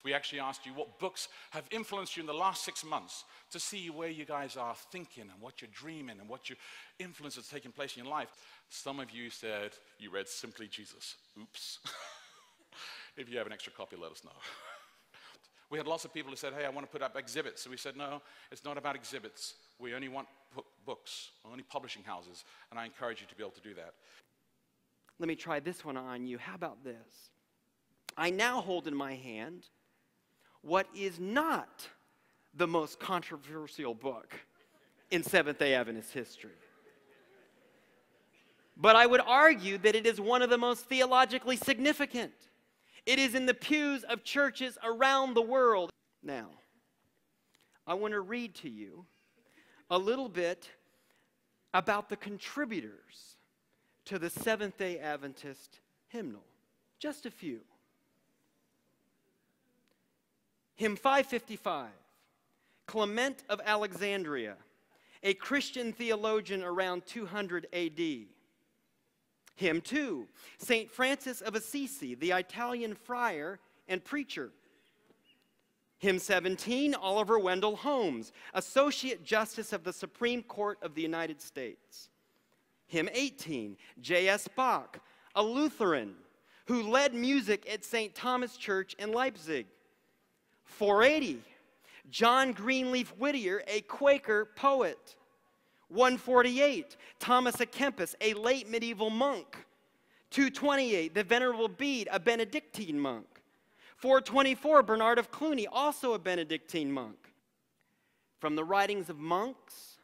We actually asked you what books have influenced you in the last 6 months to see where you guys are thinking and what you're dreaming and what your influence has taken place in your life. Some of you said you read Simply Jesus. Oops. If you have an extra copy, let us know. We had lots of people who said, hey, I want to put up exhibits. So we said, no, it's not about exhibits. We only want books, only publishing houses, and I encourage you to be able to do that. Let me try this one on you. How about this? I now hold in my hand what is not the most controversial book in Seventh-day Adventist history. But I would argue that it is one of the most theologically significant. It is in the pews of churches around the world. Now, I want to read to you a little bit about the contributors to the Seventh-day Adventist Hymnal. Just a few. Hymn 555, Clement of Alexandria, a Christian theologian around 200 A.D. Hymn 2, St. Francis of Assisi, the Italian friar and preacher. Hymn 17, Oliver Wendell Holmes, Associate Justice of the Supreme Court of the United States. Hymn 18, J.S. Bach, a Lutheran who led music at St. Thomas Church in Leipzig. 480, John Greenleaf Whittier, a Quaker poet. 148, Thomas à Kempis, a late medieval monk. 228, the Venerable Bede, a Benedictine monk. 424, Bernard of Cluny, also a Benedictine monk. From the writings of monks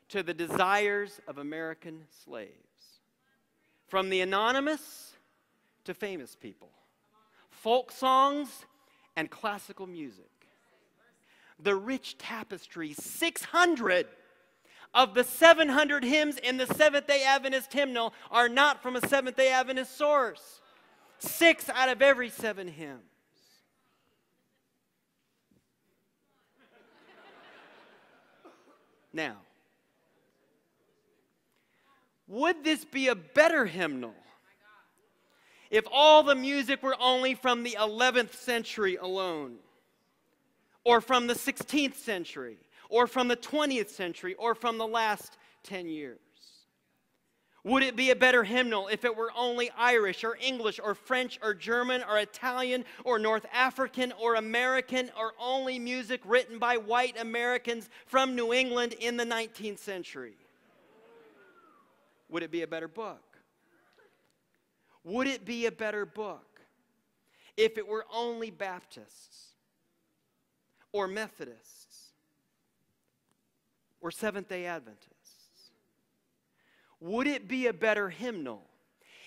to the desires of American slaves. From the anonymous to famous people. Folk songs and classical music. The rich tapestry, 600 of the 700 hymns in the Seventh-day Adventist Hymnal are not from a Seventh-day Adventist source. 6 out of every 7 hymns. Now, would this be a better hymnal if all the music were only from the 11th century alone? Or from the 16th century, or from the 20th century, or from the last 10 years? Would it be a better hymnal if it were only Irish, or English, or French, or German, or Italian, or North African, or American, or only music written by white Americans from New England in the 19th century? Would it be a better book? Would it be a better book if it were only Baptists, or Methodists, or Seventh-day Adventists? Would it be a better hymnal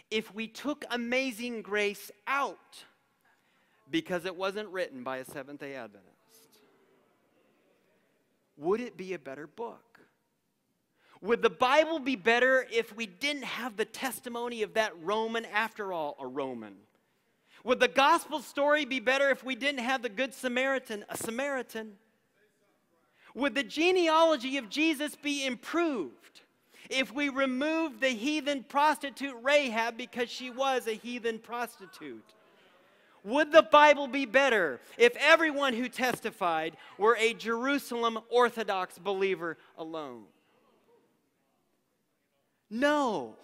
if we took Amazing Grace out because it wasn't written by a Seventh-day Adventist? Would it be a better book? Would the Bible be better if we didn't have the testimony of that Roman, after all, a Roman? Would the gospel story be better if we didn't have the Good Samaritan, a Samaritan? Would the genealogy of Jesus be improved if we removed the heathen prostitute Rahab because she was a heathen prostitute? Would the Bible be better if everyone who testified were a Jerusalem Orthodox believer alone? No.